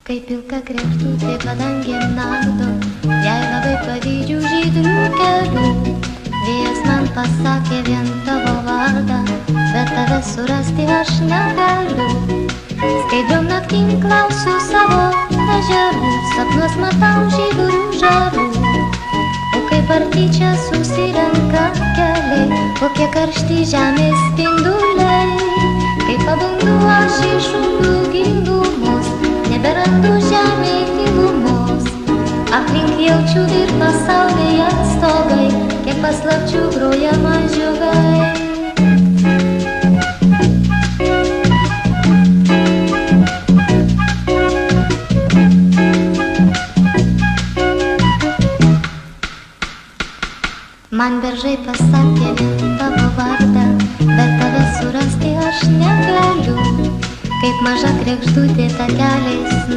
Kaip pilka kregždutė padangėm nardo, jai labai pavydžiu žydrų kelių. Vėjas man pasakė vien tavo vardą, bet tave surasti aš negaliu. Skaidriom naktim klausiu savo ežerų, sapnuos matau žydrų žarų. O kaip arti čia susirenka keliai, kokie karšti žemės spinduliai. Kaip pabundu aš iš upių gilumos, neberandu žemė gilumos. Aplink jaučiu ir pasaulyje stogai, kiek paslapčių groja mažiugai. Man beržai pasakė tavo vardą, bet tave surasti aš negaliu. Kaip maža kregždutė takeliais